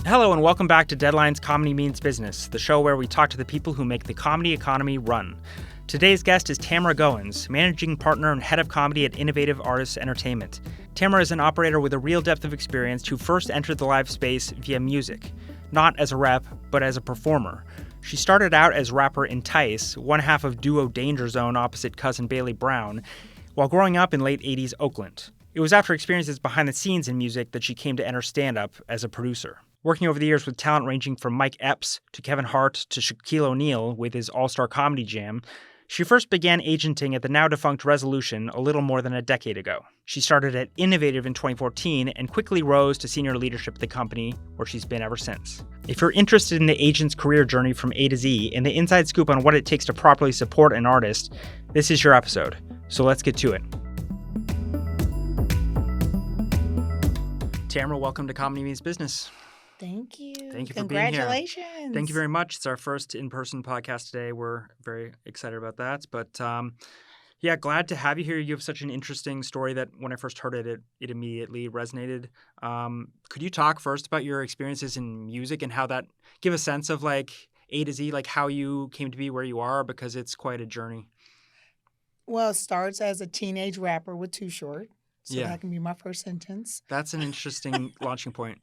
Hello and welcome back to Deadline's Comedy Means Business, the show where we talk to the people who make the comedy economy run. Today's guest is Tamra Goins, managing partner and head of comedy at Innovative Artists Entertainment. Tamra is an operator with a real depth of experience who first entered the live space via music, not as a rep, but as a performer. She started out as rapper Entice, one half of duo Danger Zone opposite cousin Bailey Brown, while growing up in late 80s Oakland. It was after experiences behind the scenes in music that she came to enter stand-up as a producer. Working over the years with talent ranging from Mike Epps to Kevin Hart to Shaquille O'Neal with his All-Star Comedy Jam, she first began agenting at the now-defunct Resolution a little more than a decade ago. She started at Innovative in 2014 and quickly rose to senior leadership at the company, where she's been ever since. If you're interested in the agent's career journey from A to Z and the inside scoop on what it takes to properly support an artist, this is your episode. So let's get to it. Tamra, welcome to Comedy Means Business. Thank you. Thank you for being here. Congratulations. Thank you very much. It's our first in-person podcast today. We're very excited about that. But glad to have you here. You have such an interesting story that when I first heard it, it immediately resonated. Could you talk first about your experiences in music and how that give a sense of like A to Z, like how you came to be where you are, because it's quite a journey. Well, it starts as a teenage rapper with Too Short. So that can be my first sentence. That's an interesting launching point.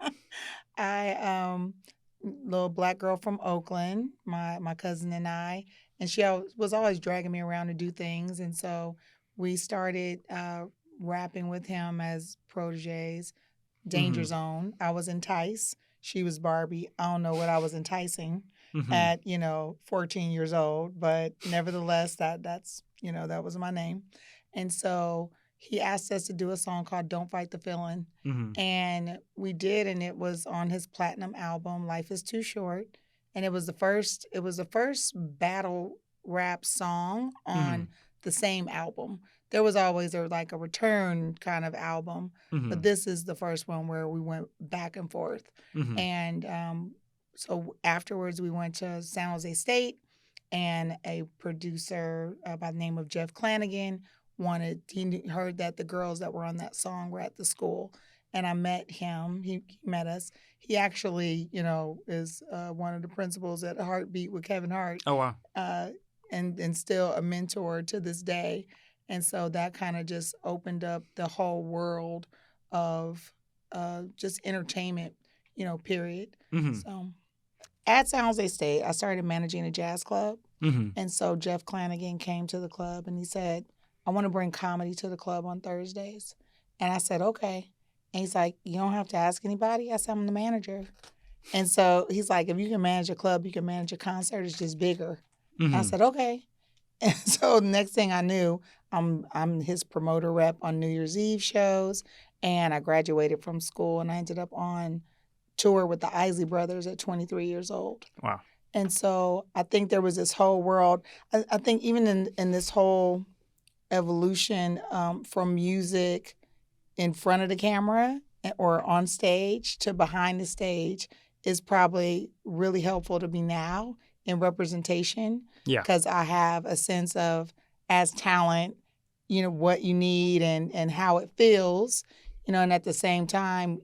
Little black girl from Oakland, my cousin and I, and she was always dragging me around to do things. And so we started rapping with him as proteges. Danger Zone. I was Entice. She was Barbie. I don't know what I was enticing at, 14 years old. But nevertheless, that's that was my name. And so he asked us to do a song called Don't Fight the Feeling. And we did, and it was on his platinum album, Life is Too Short. And it was the first battle rap song on the same album. There was always a return kind of album, but this is the first one where we went back and forth. And so afterwards we went to San Jose State, and a producer by the name of Jeff Clanagan he heard that the girls that were on that song were at the school, and I met him. He met us. He actually, is one of the principals at Heartbeat with Kevin Hart. Oh, wow. And still a mentor to this day. And so that kind of just opened up the whole world of just entertainment, period. So at San Jose State, I started managing a jazz club. And so Jeff Clanagan came to the club and he said, I want to bring comedy to the club on Thursdays. And I said, okay. And he's like, you don't have to ask anybody. I said, I'm the manager. And so he's like, if you can manage a club, you can manage a concert. It's just bigger. I said, okay. And so next thing I knew, I'm his promoter rep on New Year's Eve shows. And I graduated from school, and I ended up on tour with the Isley Brothers at 23 years old. Wow. And so I think there was this whole world. I think even in this whole evolution from music in front of the camera or on stage to behind the stage is probably really helpful to me now in representation. Yeah. Because I have a sense of, as talent, what you need and how it feels, and at the same time,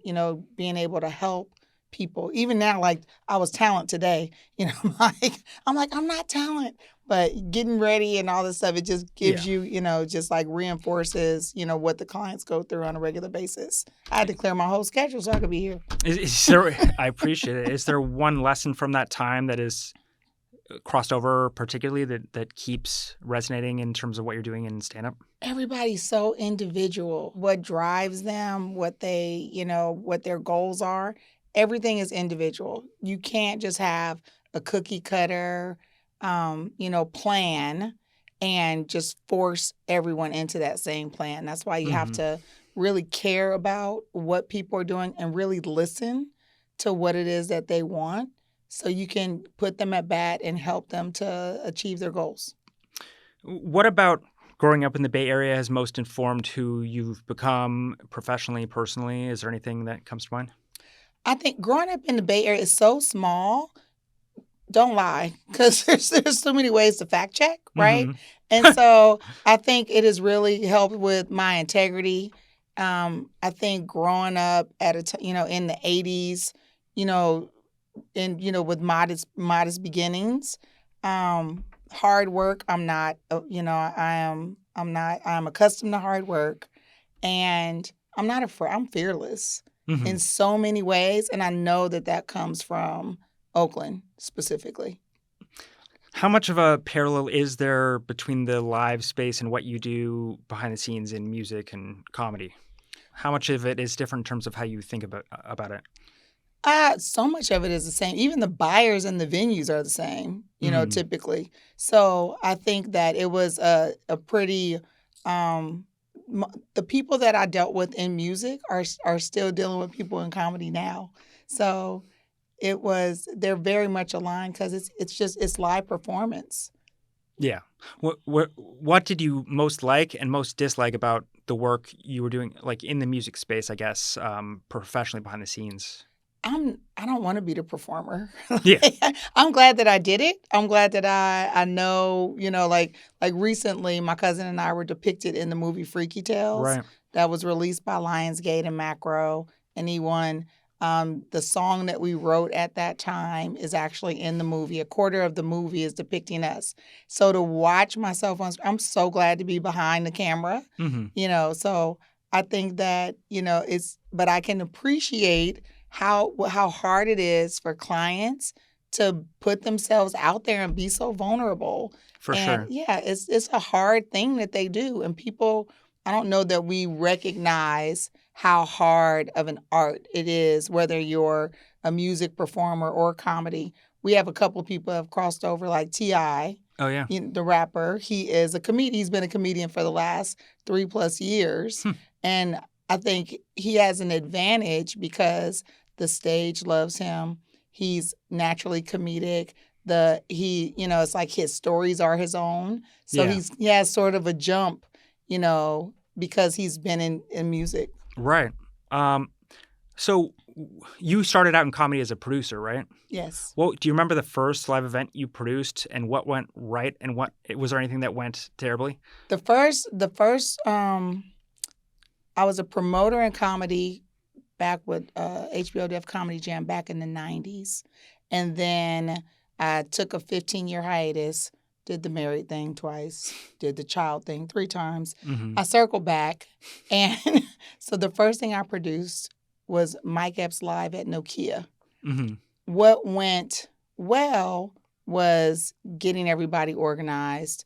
being able to help people. Even now, like I was talent today, I'm not talent, but getting ready and all this stuff, it just gives you, just like reinforces, what the clients go through on a regular basis. I had to clear my whole schedule so I could be here. I appreciate it. Is there one lesson from that time that is crossed over particularly that keeps resonating in terms of what you're doing in stand-up? Everybody's so individual. What drives them, what they, what their goals are. Everything is individual. You can't just have a cookie cutter, plan and just force everyone into that same plan. That's why you have to really care about what people are doing and really listen to what it is that they want so you can put them at bat and help them to achieve their goals. What about growing up in the Bay Area has most informed who you've become professionally, personally? Is there anything that comes to mind? I think growing up in the Bay Area is so small. Don't lie, because there's so many ways to fact check, right? And so I think it has really helped with my integrity. I think growing up at in the 80s, you know, with modest beginnings. Hard work, I'm not, I'm accustomed to hard work, and I'm not afraid. I'm fearless Hmm. in so many ways, and I know that comes from Oakland specifically. How much of a parallel is there between the live space and what you do behind the scenes in music and comedy? How much of it is different in terms of how you think about it? So much of it is the same. Even the buyers and the venues are the same, Hmm. typically. So I think that it was a pretty, um, the people that I dealt with in music are still dealing with people in comedy now. So they're very much aligned because it's live performance. Yeah. What did you most like and most dislike about the work you were doing, like in the music space, I guess, professionally behind the scenes? I don't want to be the performer. Yeah. I'm glad that I did it. I'm glad that I know, like recently my cousin and I were depicted in the movie Freaky Tales Right. that was released by Lionsgate and Macro, and he won. The song that we wrote at that time is actually in the movie. A quarter of the movie is depicting us. So to watch myself I'm so glad to be behind the camera, Hmm. So I think that, but I can appreciate how hard it is for clients to put themselves out there and be so vulnerable. For And sure. yeah, it's a hard thing that they do. And people, I don't know that we recognize how hard of an art it is, whether you're a music performer or comedy. We have a couple people have crossed over, like T.I., Oh yeah. the rapper. He is a comedian. He's been a comedian for the last 3+ years. Hmm. And I think he has an advantage because the stage loves him. He's naturally comedic. It's like his stories are his own. So Yeah. he has sort of a jump, because he's been in music. Right. Um, so you started out in comedy as a producer, right? Yes. Well, do you remember the first live event you produced and what went right and what was there anything that went terribly? The first, I was a promoter in comedy back with HBO Def Comedy Jam back in the 90s. And then I took a 15-year hiatus, did the married thing twice, did the child thing 3 times. Hmm. I circled back. And so the first thing I produced was Mike Epps Live at Nokia. Hmm. What went well was getting everybody organized.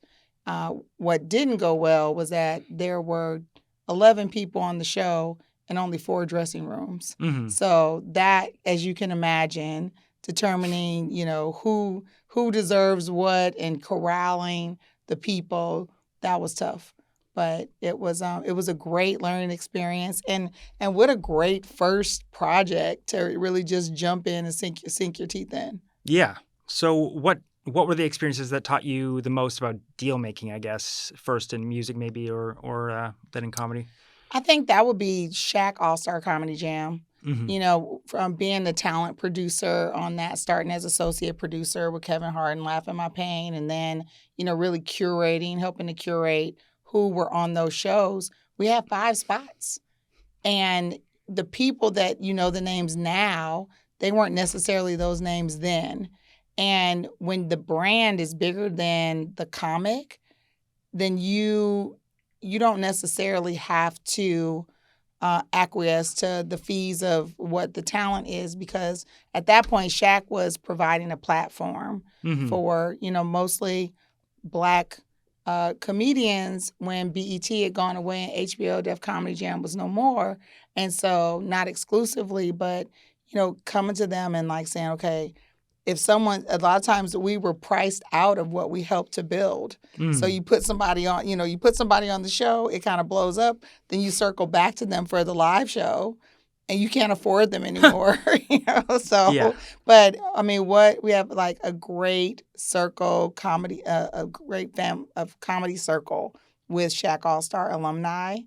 What didn't go well was that there were 11 people on the show and only 4 dressing rooms. Hmm. So that, as you can imagine, determining, who deserves what and corralling the people, that was tough. But it was a great learning experience, and what a great first project to really just jump in and sink your teeth in. Yeah. So what were the experiences that taught you the most about deal making, I guess, first in music maybe or then in comedy? I think that would be Shaq All-Star Comedy Jam. Hmm. From being the talent producer on that, starting as associate producer with Kevin Hart and Laugh at My Pain, and then, really helping to curate who were on those shows. We had 5 spots. And the people that the names now, they weren't necessarily those names then. And when the brand is bigger than the comic, then you don't necessarily have to acquiesce to the fees of what the talent is, because at that point Shaq was providing a platform Hmm. for mostly black comedians when BET had gone away and HBO Def Comedy Jam was no more. And so not exclusively, but coming to them and like saying, okay, if someone, a lot of times we were priced out of what we helped to build. So Hmm. you put somebody on the show, it kind of blows up. Then you circle back to them for the live show and you can't afford them anymore. Yeah. So, but I mean, what we have, like a great circle comedy, a great fam of comedy circle with Shaq All Star alumni.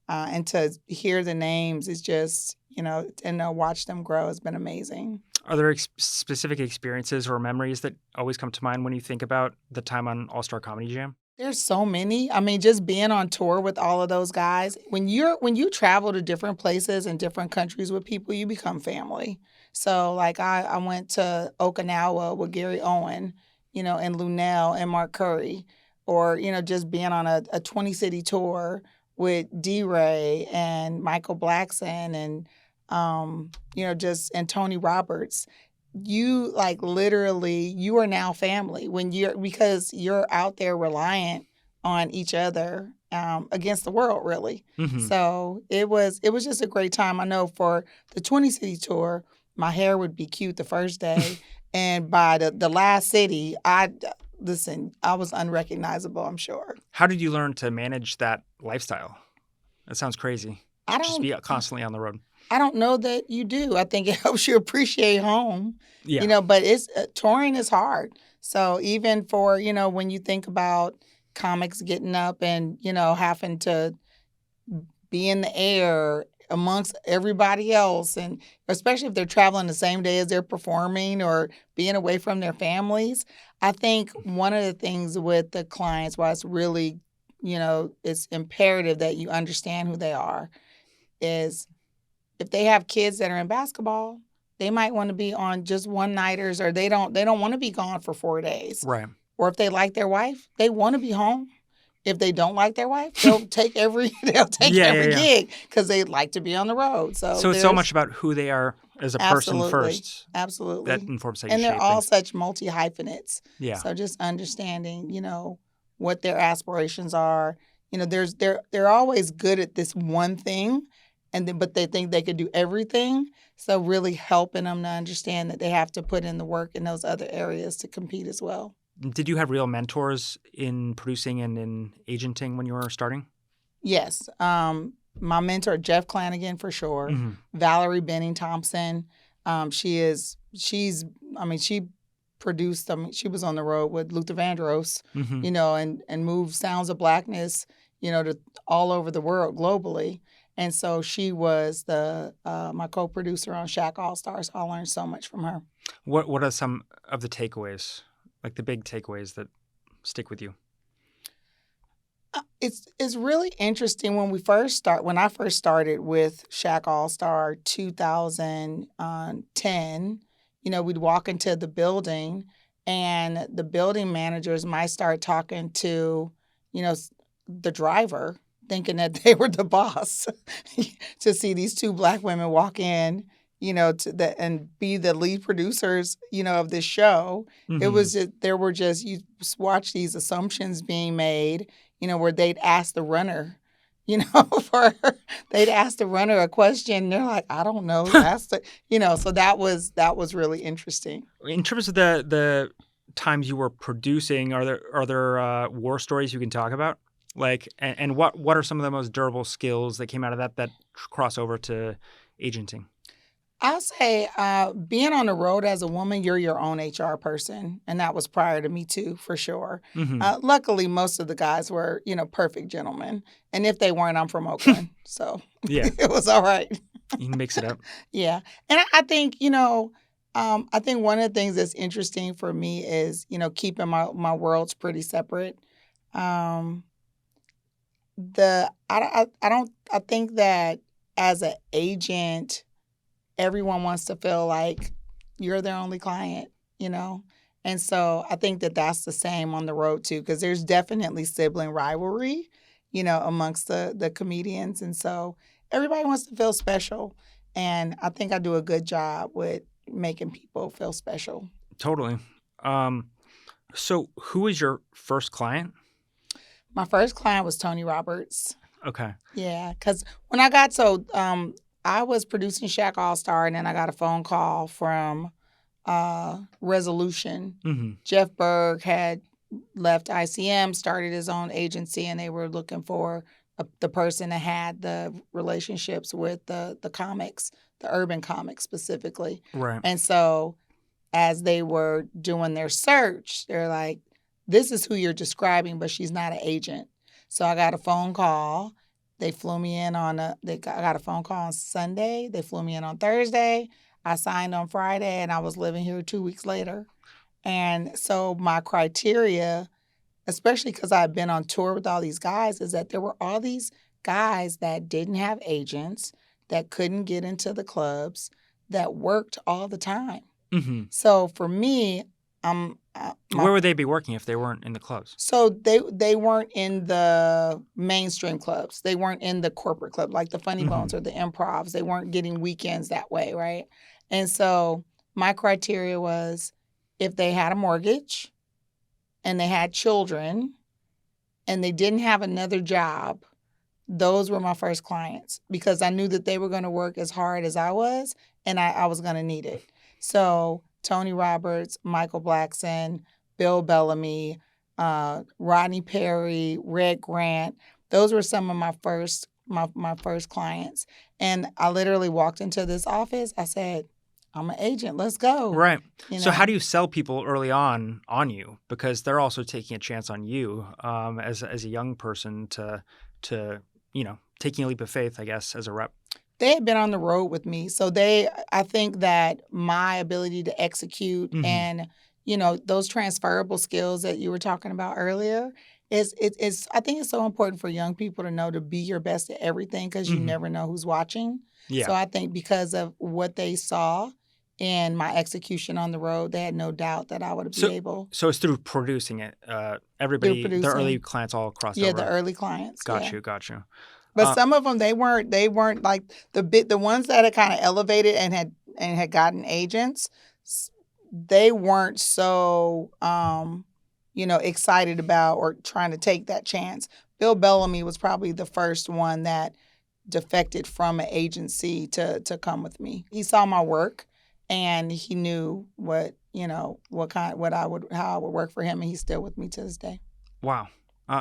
And to hear the names is just, and to watch them grow has been amazing. Are there specific experiences or memories that always come to mind when you think about the time on All Star Comedy Jam? There's so many. I mean, just being on tour with all of those guys, when you travel to different places and different countries with people, you become family. So like I went to Okinawa with Gary Owen, and Lunel and Mark Curry, or, just being on a 20 city tour with D Ray and Michael Blackson and and Tony Roberts. You like literally you are now family when because you're out there reliant on each other against the world, really. Hmm. So it was just a great time. I know for the 20 city tour, my hair would be cute the first day, and by the last city, I was unrecognizable, I'm sure. How did you learn to manage that lifestyle? That sounds crazy. I Just don't be constantly on the road. I don't know that you do. I think it helps you appreciate home, Yeah. but it's touring is hard. So even for, when you think about comics getting up and, having to be in the air amongst everybody else, and especially if they're traveling the same day as they're performing or being away from their families, I think one of the things with the clients, why it's really, it's imperative that you understand who they are, is if they have kids that are in basketball, they might want to be on just one nighters, or they don't want to be gone for 4 days. Right. Or if they like their wife, they want to be home. If they don't like their wife, they'll take every Yeah. gig because they like to be on the road. So it's so much about who they are as a person first. Absolutely. That informs how you And they're shape all things. such multi-hyphenates. Yeah. So just understanding, what their aspirations are. They're always good at this one thing, but they think they could do everything. So really helping them to understand that they have to put in the work in those other areas to compete as well. Did you have real mentors in producing and in agenting when you were starting? Yes. My mentor, Jeff Clanagan, for sure. Mm-hmm. Valerie Benning Thompson. She produced them. She was on the road with Luther Vandross, Mm-hmm. and moved Sounds of Blackness, to all over the world globally. And so she was my co-producer on Shaq All Stars. I learned so much from her. What are some of the takeaways, like the big takeaways that stick with you? It's really interesting when I first started with Shaq All Star 2010. We'd walk into the building, and the building managers might start talking to, the driver, thinking that they were the boss, to see these two Black women walk in, and be the lead producers, of this show. Mm-hmm. It was you watch these assumptions being made, where they'd ask the runner, they'd ask the runner a question. And they're like, I don't know. So that was really interesting. In terms of the times you were producing, are there war stories you can talk about? Like, and what are some of the most durable skills that came out of that cross over to agenting? I'll say being on the road as a woman, you're your own HR person. And that was prior to me too, for sure. Mm-hmm. Luckily, most of the guys were, perfect gentlemen. And if they weren't, I'm from Oakland. So Yeah. It was all right. You can mix it up. Yeah. And I think, I think one of the things that's interesting for me is, keeping my worlds pretty separate. I think that as an agent, everyone wants to feel like you're their only client, And so I think that that's the same on the road too, because there's definitely sibling rivalry, amongst the comedians. And so everybody wants to feel special. And I think I do a good job with making people feel special. Totally. So who was your first client? My first client was Tony Roberts. Okay. Yeah, because when I was producing Shaq All Star, and then I got a phone call from Resolution. Mm-hmm. Jeff Berg had left ICM, started his own agency, and they were looking for the person that had the relationships with the comics, the urban comics specifically. Right. And so as they were doing their search, they're like, this is who you're describing, but she's not an agent. So I got a phone call. They flew me in I got a phone call on Sunday. They flew me in on Thursday. I signed on Friday, and I was living here 2 weeks later. And so my criteria especially because I had been on tour with all these guys, is that there were all these guys that didn't have agents, that couldn't get into the clubs, that worked all the time. Mm-hmm. So for me, Where would they be working if they weren't in the clubs? so they weren't in the mainstream clubs. They weren't in the corporate club like the Funny Bones or the Improvs. They weren't getting weekends that way, right? And so my criteria was if they had a mortgage and they had children and they didn't have another job, those were my first clients because I knew that they were going to work as hard as I was and I was going to need it. So Tony Roberts, Michael Blackson, Bill Bellamy, Rodney Perry, Red Grant. Those were some of my first clients. And I literally walked into this office. I said, I'm an agent. Let's go. Right. You know? So how do you sell people early on you? Because they're also taking a chance on you as a young person to taking a leap of faith, I guess, as a rep. They had been on the road with me. So I think that my ability to execute and, those transferable skills that you were talking about earlier I think it's so important for young people to know to be your best at everything because you never know who's watching. Yeah. So I think because of what they saw in my execution on the road, they had no doubt that I would be able. So it's through producing it. Everybody, the early clients all crossed over. Yeah, the early clients. Got you. But some of them they weren't like the ones that had kind of elevated and had gotten agents. They weren't so excited about or trying to take that chance. Bill Bellamy was probably the first one that defected from an agency to come with me. He saw my work and he knew how I would work for him, and he's still with me to this day. Wow.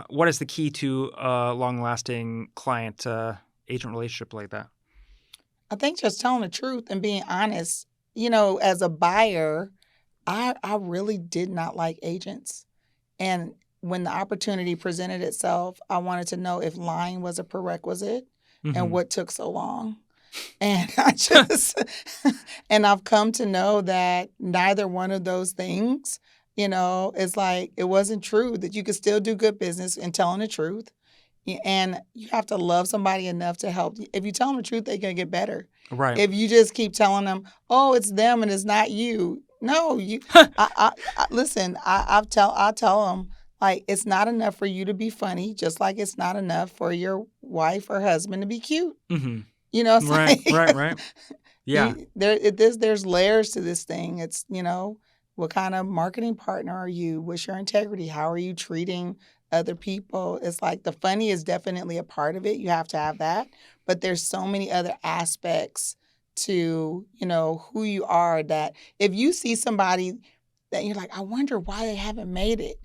What is the key to a long-lasting client-agent relationship like that? I think just telling the truth and being honest. As a buyer, I really did not like agents. And when the opportunity presented itself, I wanted to know if lying was a prerequisite and what took so long. And and I've come to know that neither one of those things, it's like it wasn't true, that you could still do good business in telling the truth. And you have to love somebody enough to help. If you tell them the truth, they're going to get better. Right. If you just keep telling them, oh, it's them and it's not you. No, you. Listen. I tell them, like, it's not enough for you to be funny, just like it's not enough for your wife or husband to be cute. Mm-hmm. It's right. Yeah. There's layers to this thing. It's what kind of marketing partner are you? What's your integrity? How are you treating other people? It's like the funny is definitely a part of it. You have to have that. But there's so many other aspects to, who you are, that if you see somebody that you're like, I wonder why they haven't made it,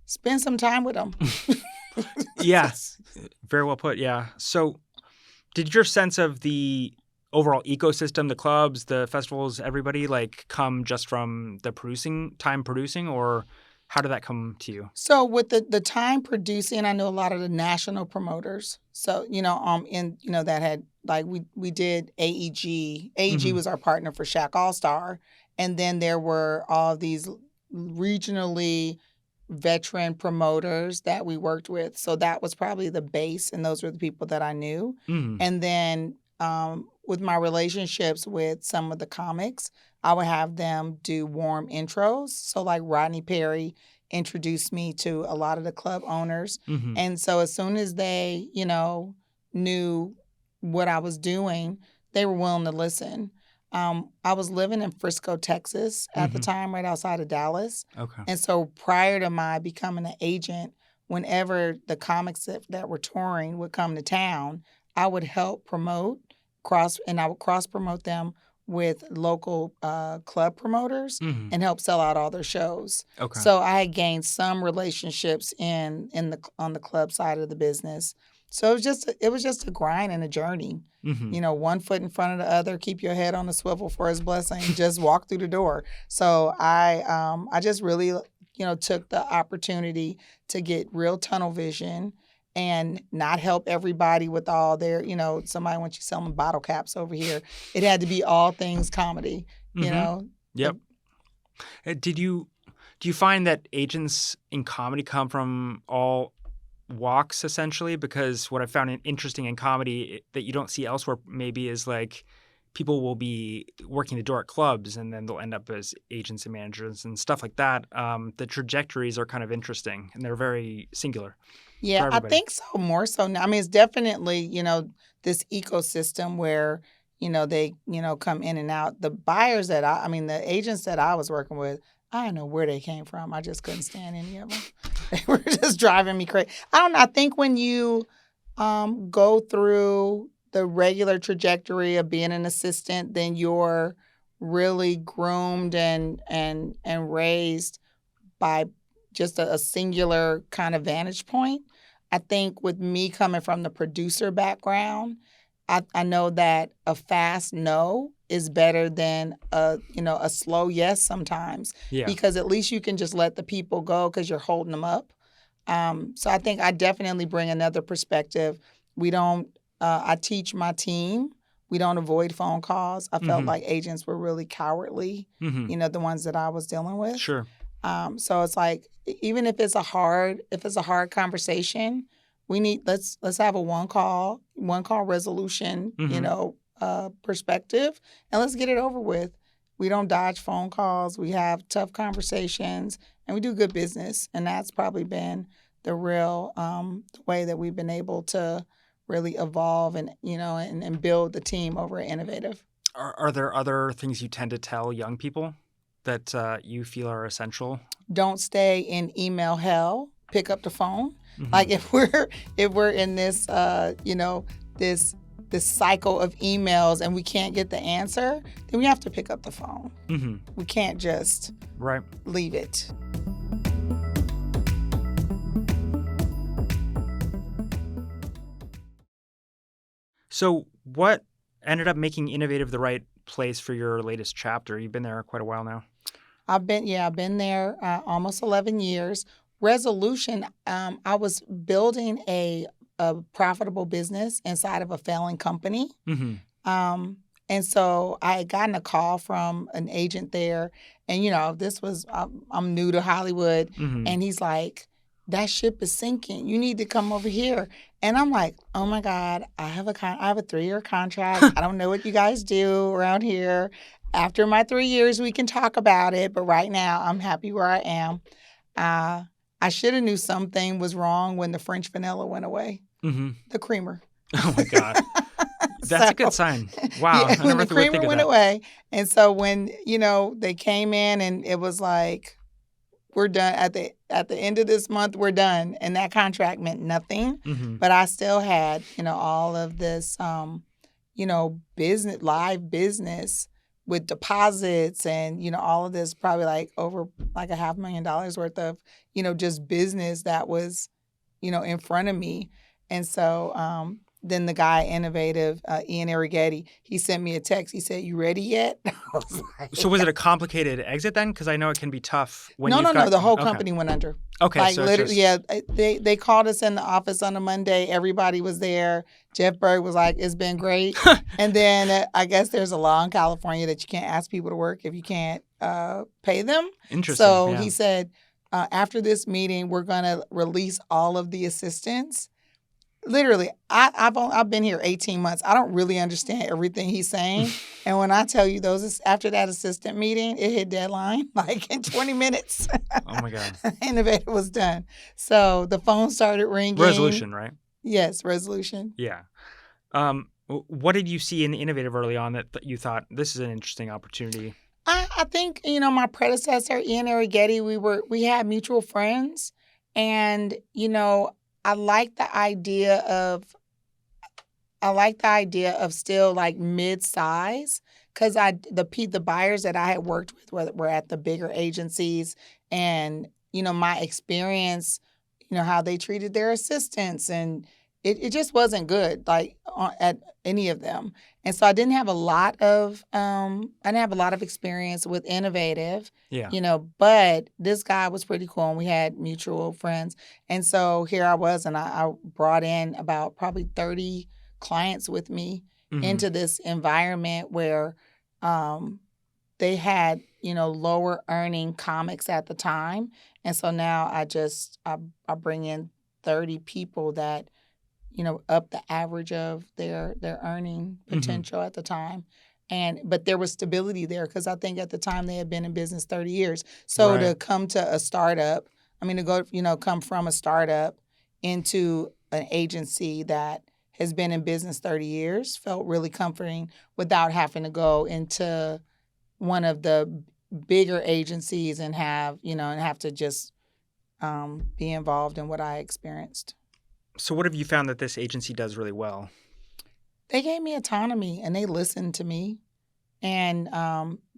spend some time with them. Yeah. Very well put. Yeah. So did your sense of the overall ecosystem, the clubs, the festivals, everybody, come just from the producing, or how did that come to you? So with the time producing, I know a lot of the national promoters. So, that had, we did AEG. AEG was our partner for Shaq All-Star. And then there were all these regionally veteran promoters that we worked with. So that was probably the base, and those were the people that I knew. And then with my relationships with some of the comics, I would have them do warm intros. So like Rodney Perry introduced me to a lot of the club owners. And so as soon as they, knew what I was doing, they were willing to listen. I was living in Frisco, Texas at the time, right outside of Dallas. Okay. And so prior to my becoming an agent, whenever the comics that were touring would come to town, I would help promote, I would cross-promote them with local club promoters and help sell out all their shows. Okay. So I had gained some relationships on the club side of the business. So it was just a grind and a journey. One foot in front of the other, keep your head on the swivel for his blessing, just walk through the door. So I just really, took the opportunity to get real tunnel vision and not help everybody with all their, somebody wants you selling bottle caps over here. It had to be all things comedy, Yep. Do you find that agents in comedy come from all walks essentially? Because what I found interesting in comedy that you don't see elsewhere maybe is like people will be working the door at clubs and then they'll end up as agents and managers and stuff like that. The trajectories are kind of interesting and they're very singular for Yeah, I everybody. think so, more so now. I mean, it's definitely, this ecosystem where, they, come in and out. The buyers the agents that I was working with, I don't know where they came from. I just couldn't stand any of them. They were just driving me crazy. I don't know. I think when you go through the regular trajectory of being an assistant, then you're really groomed and raised by just a singular kind of vantage point. I think with me coming from the producer background, I know that a fast no is better than a slow yes sometimes, Yeah. because at least you can just let the people go because you're holding them up. So I think I definitely bring another perspective. We don't. I teach my team. We don't avoid phone calls. I felt like agents were really cowardly. The ones that I was dealing with. Sure. So it's like, even if it's a hard conversation, let's have a one call resolution, perspective, and let's get it over with. We don't dodge phone calls. We have tough conversations, and we do good business. And that's probably been the real the way that we've been able to really evolve and build the team over at Innovative. Are there other things you tend to tell young people that you feel are essential? Don't stay in email hell. Pick up the phone. Like if we're in this this cycle of emails and we can't get the answer, then we have to pick up the phone. We can't just leave it. So what ended up making Innovative the right place for your latest chapter? You've been there quite a while now. I've been there almost 11 years. Resolution, I was building a profitable business inside of a failing company. And so I had gotten a call from an agent there. And, I'm new to Hollywood. And he's like, that ship is sinking. You need to come over here. And I'm like, oh my God, I have a 3-year contract. I don't know what you guys do around here. After my 3 years, we can talk about it. But right now, I'm happy where I am. I should have knew something was wrong when the French vanilla went away. The creamer. Oh my God. That's a good sign. Wow. Yeah, when the creamer went away. And so when, they came in and it was like, we're done at the end of this month, we're done. And that contract meant nothing. But I still had, all of this, live business with deposits and, all of this, probably like over like $500,000 worth of, just business that was, in front of me. And so then the guy, Innovative, Ian Arrighetti, he sent me a text. He said, "You ready yet?" I was like, so was it a complicated exit then? Because I know it can be tough. When No. The whole company went under. Okay. Like so literally, they called us in the office on a Monday. Everybody was there. Jeff Berg was like, "It's been great." And then I guess there's a law in California that you can't ask people to work if you can't pay them. Interesting. So yeah. he said, after this meeting, we're going to release all of the assistants. Literally, I've been here 18 months. I don't really understand everything he's saying. And when I tell you after that assistant meeting, it hit deadline like in 20 minutes. Oh my God. Innovative was done. So the phone started ringing. Resolution, right? Yes, Resolution. Yeah. What did you see in Innovative early on that you thought this is an interesting opportunity? I think, my predecessor, Ian Arrighetti, we had mutual friends. And, I like the idea of still like mid-size, because the buyers that I had worked with were at the bigger agencies, and my experience, how they treated their assistants, and it just wasn't good like at any of them. And so I didn't have a lot of experience with Innovative. Yeah. But this guy was pretty cool, and we had mutual friends. And so here I was, and I brought in about probably 30 clients with me into this environment where they had, lower earning comics at the time. And so now I bring in 30 people that, up the average of their earning Hmm. potential at the time. But there was stability there because I think at the time they had been in business 30 years. So Right. to come to a startup, I mean, to go, come from a startup into an agency that has been in business 30 years felt really comforting without having to go into one of the bigger agencies and have to just be involved in what I experienced. So, what have you found that this agency does really well? They gave me autonomy and they listened to me and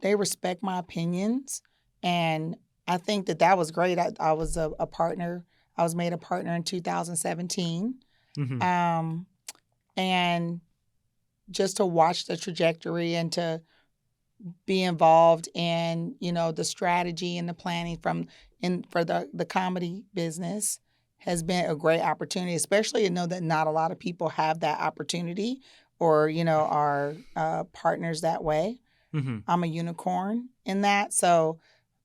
they respect my opinions. And I think that was great. I was a partner. I was made a partner in 2017. Hmm. Um, and just to watch the trajectory and to be involved in, the strategy and the planning for the comedy business has been a great opportunity, especially to know that not a lot of people have that opportunity or, are partners that way. Hmm. I'm a unicorn in that. So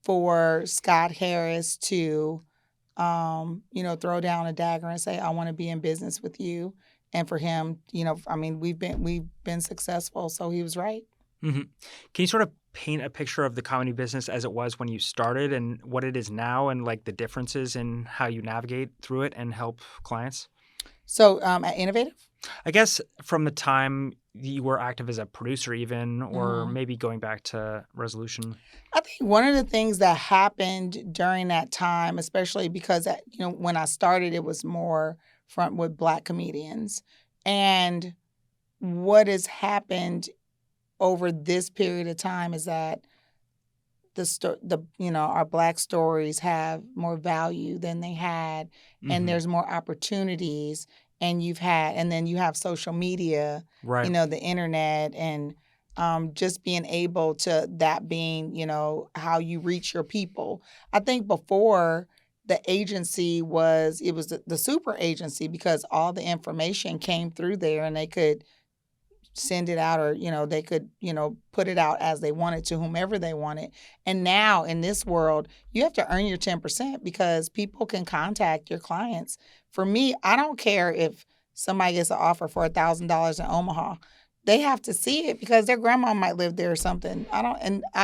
for Scott Harris to, throw down a dagger and say, I want to be in business with you. And for him, I mean, we've been successful. So he was right. Hmm. Can you sort of paint a picture of the comedy business as it was when you started and what it is now and like the differences in how you navigate through it and help clients? So at Innovative, I guess from the time you were active as a producer, even, or mhm, maybe going back to Resolution. I think one of the things that happened during that time, especially because when I started, it was more front with Black comedians, and what has happened over this period of time is that our Black stories have more value than they had, and Hmm. there's more opportunities, and then you have social media, Right. the internet, and just being able to that being how you reach your people. I think before the agency was the super agency because all the information came through there and they could send it out or they could put it out as they wanted to whomever they wanted. And now in this world you have to earn your 10% because people can contact your clients. For me, I don't care if somebody gets an offer for $1,000 in Omaha. They have to see it because their grandma might live there or something.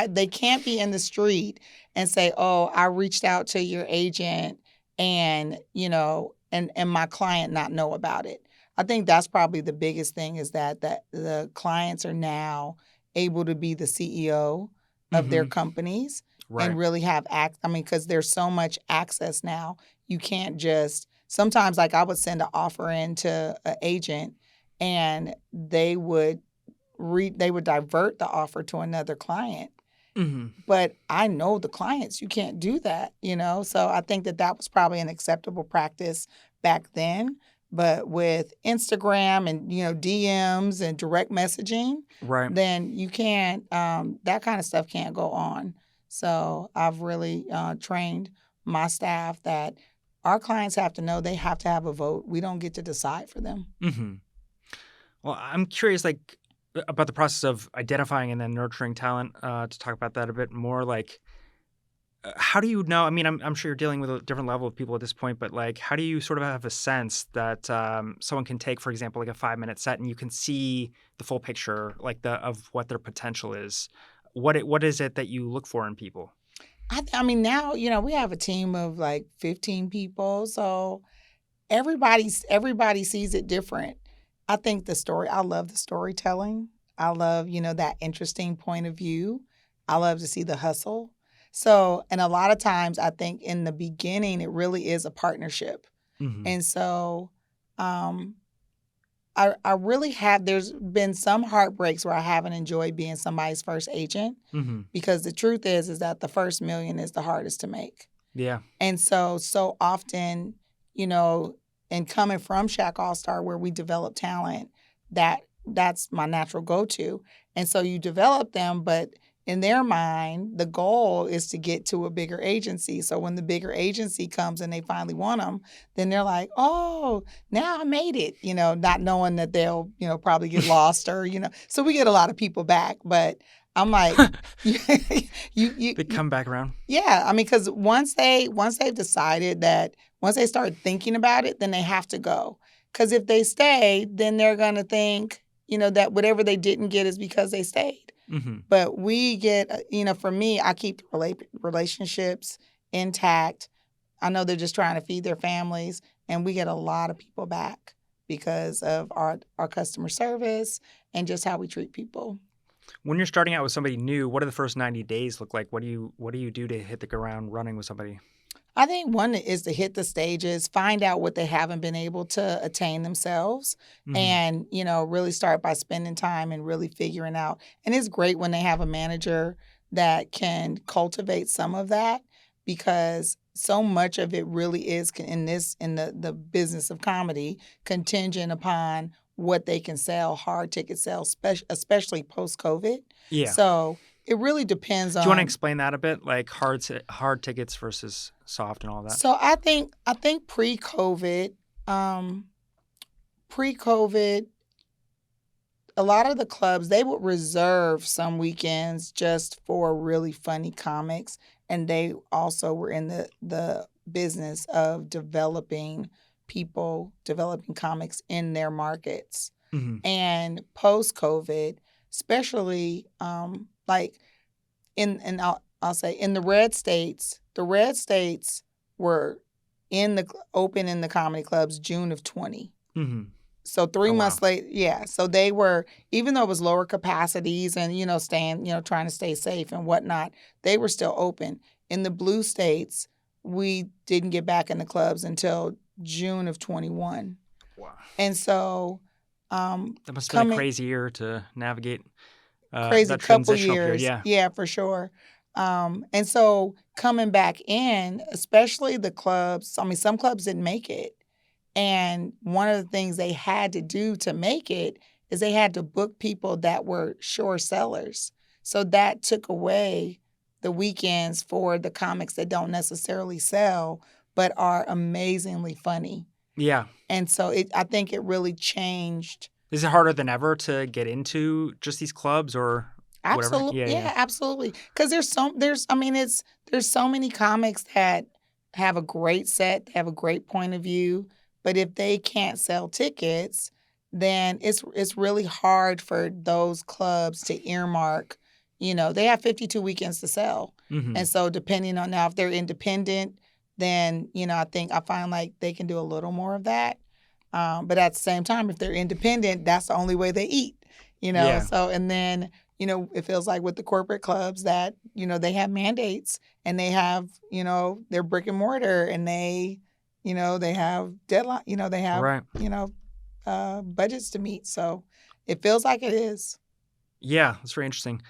They can't be in the street and say, oh, I reached out to your agent and and my client not know about it. I think that's probably the biggest thing is that the clients are now able to be the CEO of their Hmm. companies and Right. really have I mean, because there's so much access now. You can't just sometimes like I would send an offer in to an agent and they would divert the offer to another client. Hmm. But I know the clients. You can't do that. So I think that was probably an acceptable practice back then. But with Instagram and, DMs and direct messaging, Right. then you can't, that kind of stuff can't go on. So I've really trained my staff that our clients have to know they have to have a vote. We don't get to decide for them. Hmm. Well, I'm curious, like, about the process of identifying and then nurturing talent. To talk about that a bit more, like, how do you know? I mean, I'm sure you're dealing with a different level of people at this point, but like, how do you sort of have a sense that someone can take, for example, like a 5 minute set, and you can see the full picture, like the of what their potential is? What is it that you look for in people? I mean, now, we have a team of like 15 people. So everybody sees it different. I love the storytelling. I love, that interesting point of view. I love to see the hustle. So, and a lot of times I think in the beginning it really is a partnership. Hmm. And so um I really have there's been some heartbreaks where I haven't enjoyed being somebody's first agent Hmm. because the truth is that the first million is the hardest to make. Yeah. And so often, you know, and coming from Shaq All Star where we develop talent, that's my natural go-to. And so you develop them, but in their mind, the goal is to get to a bigger agency. So when the bigger agency comes and they finally want them, then they're like, "Oh, now I made it," not knowing that they'll, probably get lost or. So we get a lot of people back, but I'm like, you They come back around. yeah. I mean, because once they've decided that, once they start thinking about it, then they have to go. Because if they stay, then they're gonna think, that whatever they didn't get is because they stayed. Mm-hmm. But we get, for me, I keep the relationships intact. I know they're just trying to feed their families, and we get a lot of people back because of our customer service and just how we treat people. When you're starting out with somebody new, what do the first 90 days look like? What do you do to hit the ground running with somebody? I think one is to hit the stages, find out what they haven't been able to attain themselves, Mm-hmm. and really start by spending time and really figuring out. And it's great when they have a manager that can cultivate some of that, because so much of it really is in the business of comedy contingent upon what they can sell, hard ticket sales, especially post COVID. Yeah. So it really depends on. Do you want to explain that a bit, like hard tickets versus soft and all that? So I think pre-COVID, a lot of the clubs, they would reserve some weekends just for really funny comics, and they also were in the business of developing comics in their markets. Mm-hmm. And post-COVID, especially like I'll say in the red states were open in the comedy clubs June of 20. Mm-hmm. So 3 Oh, months wow. later, yeah. So they were, even though it was lower capacities and staying, trying to stay safe and whatnot, they were still open. In the blue states, we didn't get back in the clubs until June of 21. Wow. And so That must have been a crazy year to navigate. Crazy that couple transitional years. period. Yeah. For sure. And so coming back in, especially the clubs, I mean, some clubs didn't make it. And one of the things they had to do to make it is they had to book people that were sure sellers. So that took away the weekends for the comics that don't necessarily sell, but are amazingly funny. Yeah. And so I think it really changed. Is it harder than ever to get into just these clubs or whatever? Absolutely. Yeah, absolutely. Because there's so many comics that have a great set, have a great point of view, but if they can't sell tickets, then it's really hard for those clubs to earmark. They have 52 weekends to sell. Mm-hmm. And so depending on now if they're independent, then, I find like they can do a little more of that. But at the same time, if they're independent, that's the only way they eat, Yeah. So, and then, it feels like with the corporate clubs that, they have mandates and they have, their brick and mortar and they have deadline, they have, Right. budgets to meet. So it feels like it is. Yeah, that's very interesting.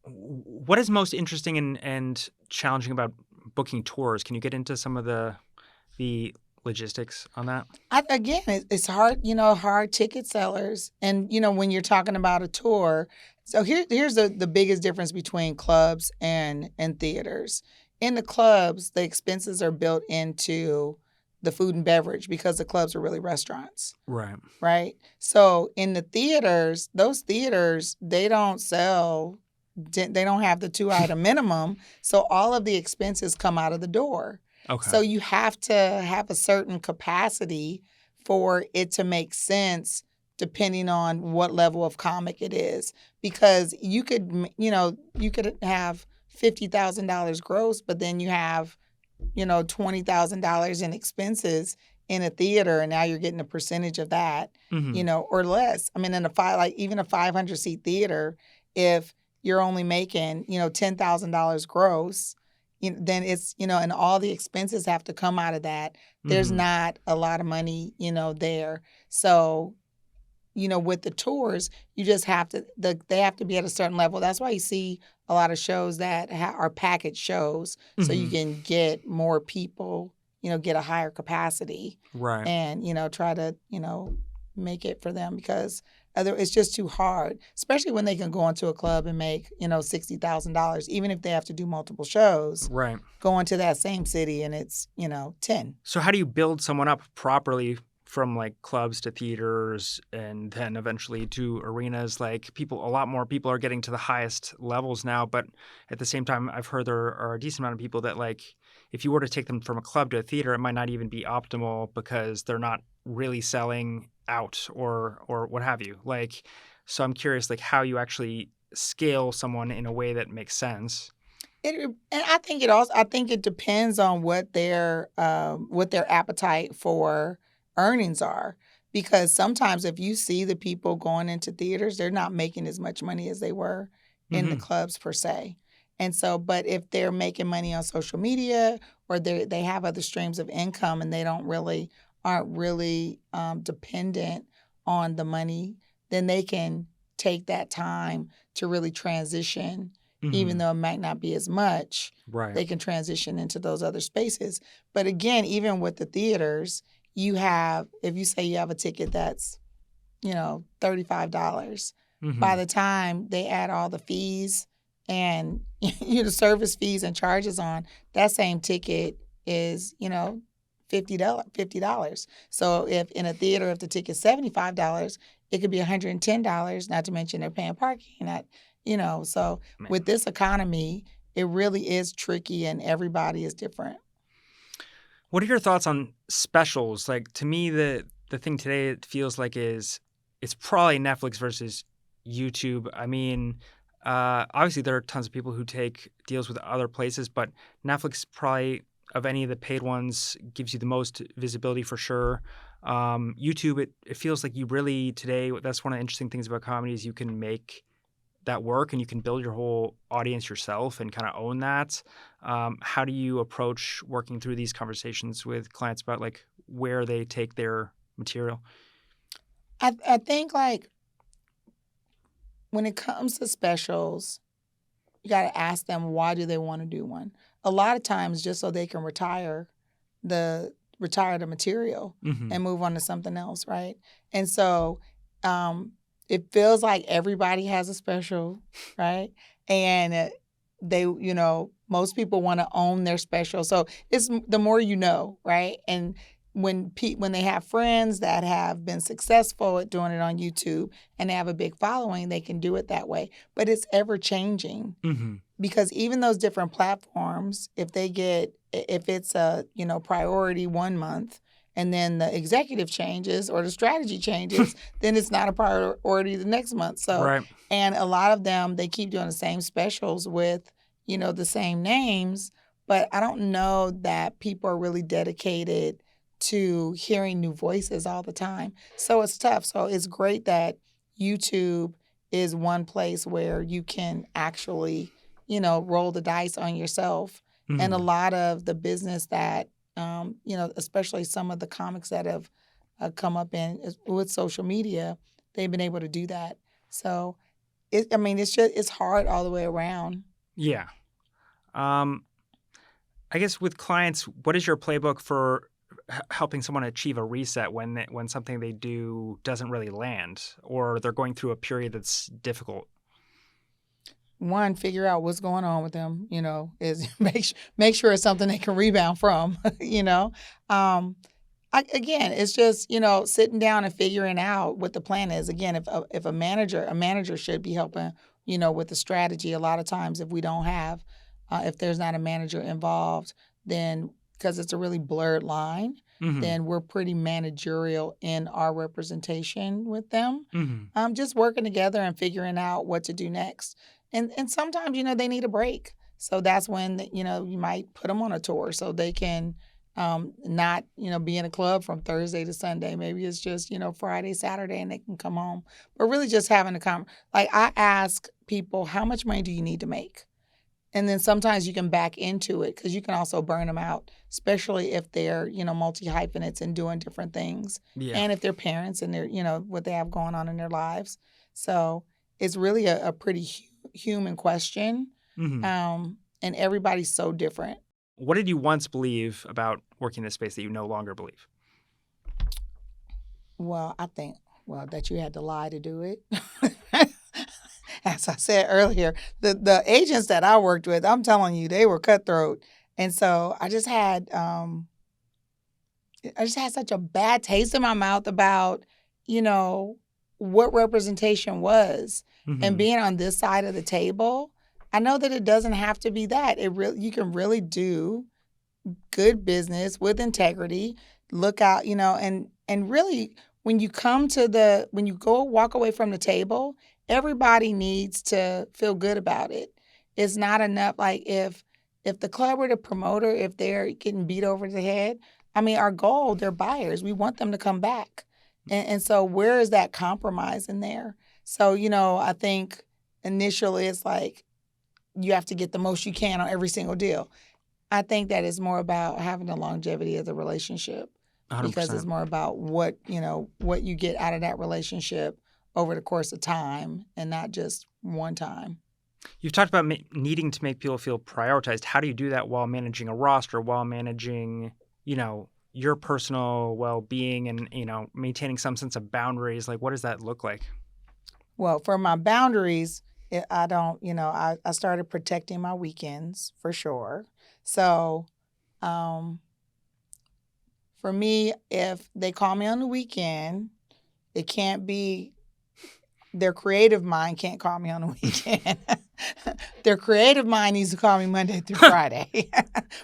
What is most interesting and challenging about booking tours? Can you get into some of the logistics on that? Again, it's hard, hard ticket sellers. And, when you're talking about a tour, so here's the biggest difference between clubs and theaters. In the clubs, the expenses are built into the food and beverage because the clubs are really restaurants. Right. Right? So in the theaters, those theaters, they don't have the 2-item minimum. So all of the expenses come out of the door. Okay. So you have to have a certain capacity for it to make sense depending on what level of comic it is. Because you could have $50,000 gross, but then you have, $20,000 in expenses in a theater, and now you're getting a percentage of that, Mm-hmm. Or less. I mean, in even a 500-seat theater, if you're only making, $10,000 gross, then it's, and all the expenses have to come out of that. There's Mm-hmm. not a lot of money, there. So, with the tours, you just have to, they have to be at a certain level. That's why you see a lot of shows that are package shows, so you Mm-hmm. can get more people, get a higher capacity. Right. And, try to, make it for them, because it's just too hard, especially when they can go into a club and make, $60,000, even if they have to do multiple shows. Right. Go into that same city and it's, 10. So how do you build someone up properly from like clubs to theaters and then eventually to arenas, like a lot more people are getting to the highest levels now. But at the same time, I've heard there are a decent amount of people that like if you were to take them from a club to a theater, it might not even be optimal because they're not really selling out or what have you. Like, so I'm curious, like how you actually scale someone in a way that makes sense. And I think it depends on what their appetite for earnings are. Because sometimes if you see the people going into theaters, they're not making as much money as they were in the clubs per se. And so, but if they're making money on social media or they have other streams of income and they aren't really dependent on the money, then they can take that time to really transition. Even though it might not be as much, Right. they can transition into those other spaces. But again, even with the theaters, if you say you have a ticket that's, $35, by the time they add all the fees and the service fees and charges on, that same ticket is, $50. So if in a theater, if the ticket's $75, it could be $110, not to mention they're paying parking, so Man. with this economy, it really is tricky and everybody is different. What are your thoughts on specials? Like to me, the thing today it feels like it's probably Netflix versus YouTube. I mean, obviously there are tons of people who take deals with other places, but Netflix probably of any of the paid ones gives you the most visibility for sure. YouTube, it feels like you really today. That's one of the interesting things about comedy is you can make that work and you can build your whole audience yourself and kind of own that. How do you approach working through these conversations with clients about like where they take their material? I think like when it comes to specials, you got to ask them why do they want to do one. A lot of times just so they can retire the material and move on to something else, right? And so it feels like everybody has a special, right? And they, most people want to own their special. So it's the more you know, right? And when they have friends that have been successful at doing it on YouTube and they have a big following, they can do it that way. But it's ever changing because even those different platforms, if it's a priority 1 month, and then the executive changes or the strategy changes, then it's not a priority the next month. So, right. And a lot of them, they keep doing the same specials with, the same names, but I don't know that people are really dedicated to hearing new voices all the time. So it's tough. So it's great that YouTube is one place where you can actually, roll the dice on yourself. And a lot of the business that especially some of the comics that have with social media, they've been able to do that. So, it's hard all the way around. Yeah. I guess with clients, what is your playbook for helping someone achieve a reset when something they do doesn't really land or they're going through a period that's difficult? One, figure out what's going on with them, is make sure it's something they can rebound from, Again, it's just, sitting down and figuring out what the plan is. Again, if a manager should be helping, with the strategy. A lot of times if we don't have, if there's not a manager involved, then because it's a really blurred line, then we're pretty managerial in our representation with them. Just working together and figuring out what to do next. And sometimes, they need a break. So that's when, you might put them on a tour so they can not, be in a club from Thursday to Sunday. Maybe it's just, Friday, Saturday, and they can come home. But really just having like I ask people, how much money do you need to make? And then sometimes you can back into it because you can also burn them out, especially if they're, multi-hyphenates and doing different things. Yeah. And if they're parents and they're, what they have going on in their lives. So it's really a pretty human question. And everybody's so different. What did you once believe about working in this space that you no longer believe? Well, I think, that you had to lie to do it. As I said earlier, the agents that I worked with, I'm telling you, they were cutthroat. And so I just had, I just had such a bad taste in my mouth about, you know, what representation was. And Mm-hmm. being on this side of the table, I know that it doesn't have to be that. You can really do good business with integrity. Look out, and really when you go walk away from the table, everybody needs to feel good about it. It's not enough like if the club or the promoter, if they're getting beat over the head, I mean our goal, they're buyers. We want them to come back. And so where is that compromise in there? So, I think initially it's like you have to get the most you can on every single deal. I think that is more about having the longevity of the relationship because it's 100%. more about what you get out of that relationship over the course of time and not just one time. You've talked about needing to make people feel prioritized. How do you do that while managing a roster, while managing, your personal well-being and, maintaining some sense of boundaries? Like, what does that look like? Well, for my boundaries, I don't, I started protecting my weekends for sure. So, um, for me, if they call me on the weekend, it can't be their creative mind can't call me on the weekend. Their creative mind needs to call me Monday through Friday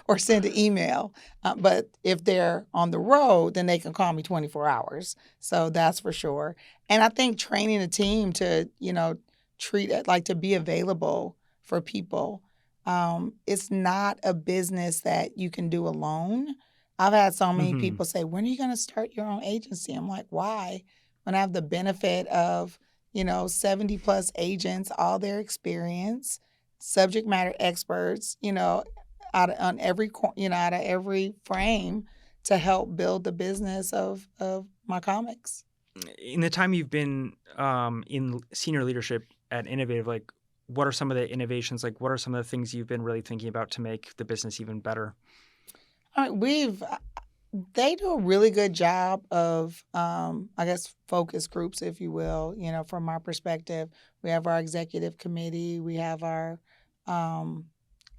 or send an email. But if they're on the road, then they can call me 24 hours. So that's for sure. And I think training a team to, treat it like to be available for people. It's not a business that you can do alone. I've had so many Mm-hmm. people say, when are you going to start your own agency? I'm like, why? When I have the benefit of 70 plus agents, all their experience, subject matter experts, out of every frame to help build the business of my comics. In the time you've been in senior leadership at Innovative, like, what are some of the innovations? Like, what are some of the things you've been really thinking about to make the business even better? All right, they do a really good job of, I guess, focus groups, if you will. From my perspective, we have our executive committee, um,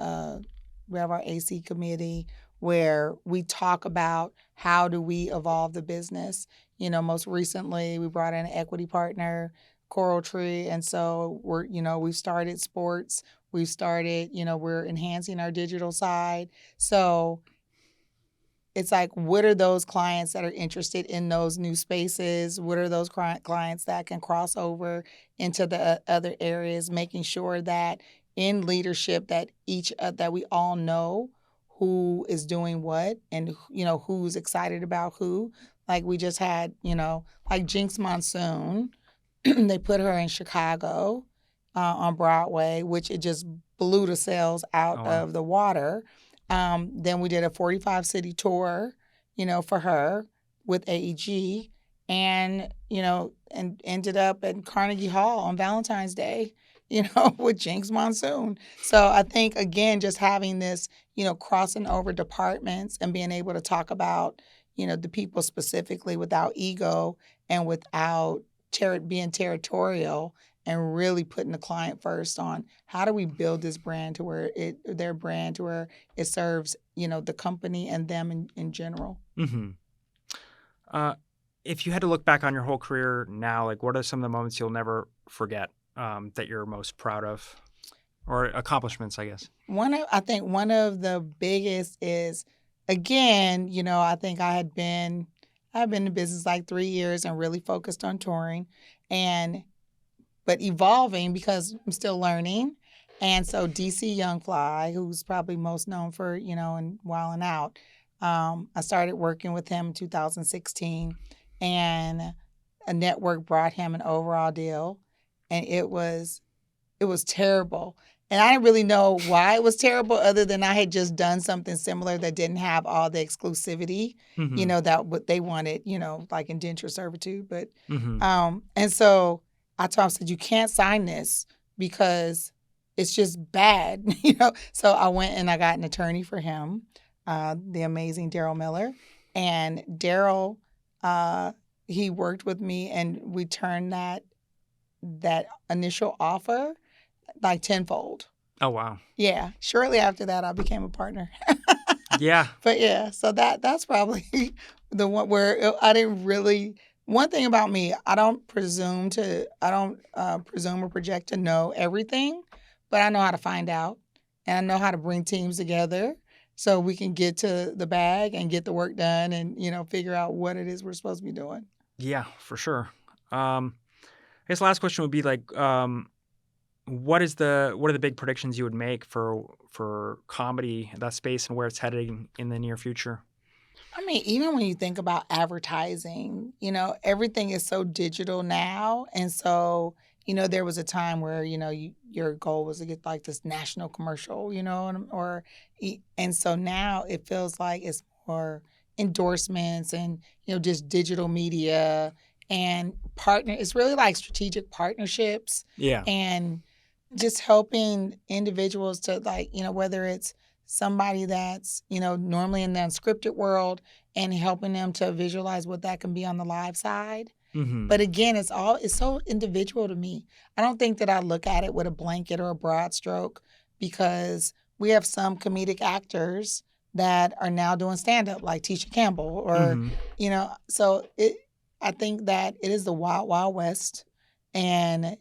uh, we have our AC committee where we talk about how do we evolve the business. Most recently we brought in an equity partner, Coral Tree, and so we've started sports. We're enhancing our digital side. So it's like, what are those clients that are interested in those new spaces? What are those clients that can cross over into the other areas? Making sure that in leadership that that we all know who is doing what and who's excited about who. Like we just had, like Jinx Monsoon, they put her in Chicago on Broadway, which it just blew the sales out Oh, wow. of the water. Then we did a 45 city tour, for her with AEG and ended up at Carnegie Hall on Valentine's Day, with Jinx Monsoon. So I think, again, just having this, crossing over departments and being able to talk about, the people specifically without ego and without being territorial and really putting the client first on how do we build this brand to where their brand to where it serves, the company and them in general. Mm-hmm. If you had to look back on your whole career now, like, what are some of the moments you'll never forget that you're most proud of, or accomplishments, I guess? I think one of the biggest is, again, I think I've been in business like 3 years and really focused on touring but evolving because I'm still learning. And so DC Young Fly, who's probably most known for, and Wild 'N Out, I started working with him in 2016, and a network brought him an overall deal, and it was terrible. And I didn't really know why it was terrible other than I had just done something similar that didn't have all the exclusivity, Mm-hmm. that what they wanted, like indenture servitude. But Mm-hmm. and so I told him, I said, you can't sign this because it's just bad, So I went and I got an attorney for him, the amazing Daryl Miller. And Daryl, he worked with me and we turned that initial offer like tenfold. Oh, wow. Yeah. Shortly after that, I became a partner. Yeah. But yeah, so that's probably the one where I didn't really. One thing about me, I don't presume or project to know everything, but I know how to find out, and I know how to bring teams together so we can get to the bag and get the work done, and figure out what it is we're supposed to be doing. Yeah, for sure. I guess the last question would be like, what are the big predictions you would make for comedy, that space, and where it's heading in the near future? I mean, even when you think about advertising, everything is so digital now. And so, there was a time where, your goal was to get like this national commercial, and so now it feels like it's more endorsements and, just digital media and it's really like strategic partnerships Yeah. and just helping individuals to like, whether it's somebody that's, normally in the unscripted world and helping them to visualize what that can be on the live side. Mm-hmm. But again, it's so individual to me. I don't think that I look at it with a blanket or a broad stroke because we have some comedic actors that are now doing stand up like Tisha Campbell or, Mm-hmm. so I think that it is the wild, wild west. And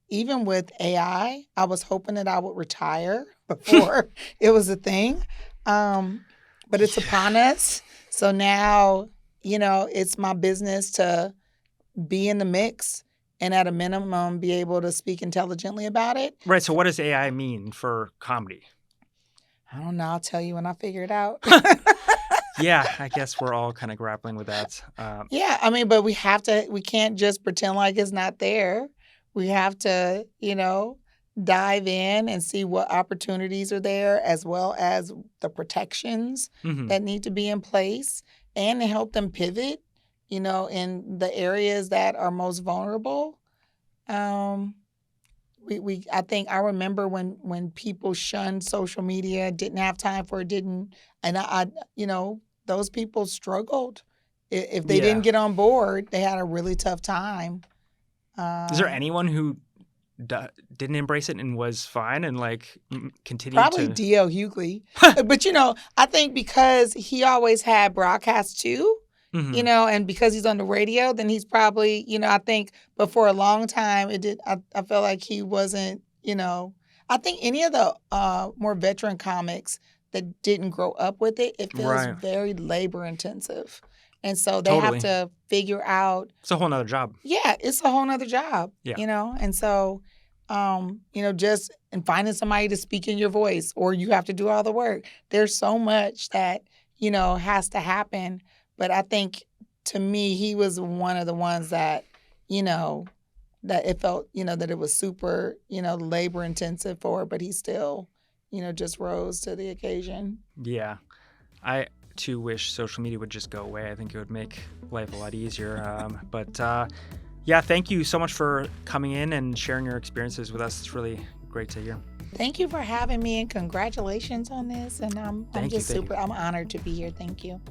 even with AI, I was hoping that I would retire before it was a thing. But it's upon us. So now, it's my business to be in the mix and at a minimum be able to speak intelligently about it. Right. So what does AI mean for comedy? I don't know. I'll tell you when I figure it out. Yeah, I guess we're all kind of grappling with that. Yeah, I mean, but we can't just pretend like it's not there. We have to, dive in and see what opportunities are there as well as the protections Mm-hmm. that need to be in place and to help them pivot, in the areas that are most vulnerable. I think I remember when people shunned social media, didn't have time for it, and those people struggled. If they didn't get on board, they had a really tough time. Is there anyone who didn't embrace it and was fine and like continued Probably to? D.L. Hughley. But, I think because he always had broadcast too, Mm-hmm. and because he's on the radio, then he's probably, I think, but for a long time, I felt like he wasn't, I think any of the more veteran comics that didn't grow up with it, it feels Right. very labor intensive. And so they Totally. have to figure out. It's a whole nother job. Yeah, it's a whole nother job, Yeah. And so, just and finding somebody to speak in your voice or you have to do all the work. There's so much that, has to happen. But I think to me, he was one of the ones that, that it felt, that it was super, labor intensive for, but he still, just rose to the occasion. Yeah. I too wish social media would just go away. I think it would make life a lot easier. Yeah, thank you so much for coming in and sharing your experiences with us. It's really great to hear. Thank you for having me and congratulations on this. And I'm honored to be here. Thank you.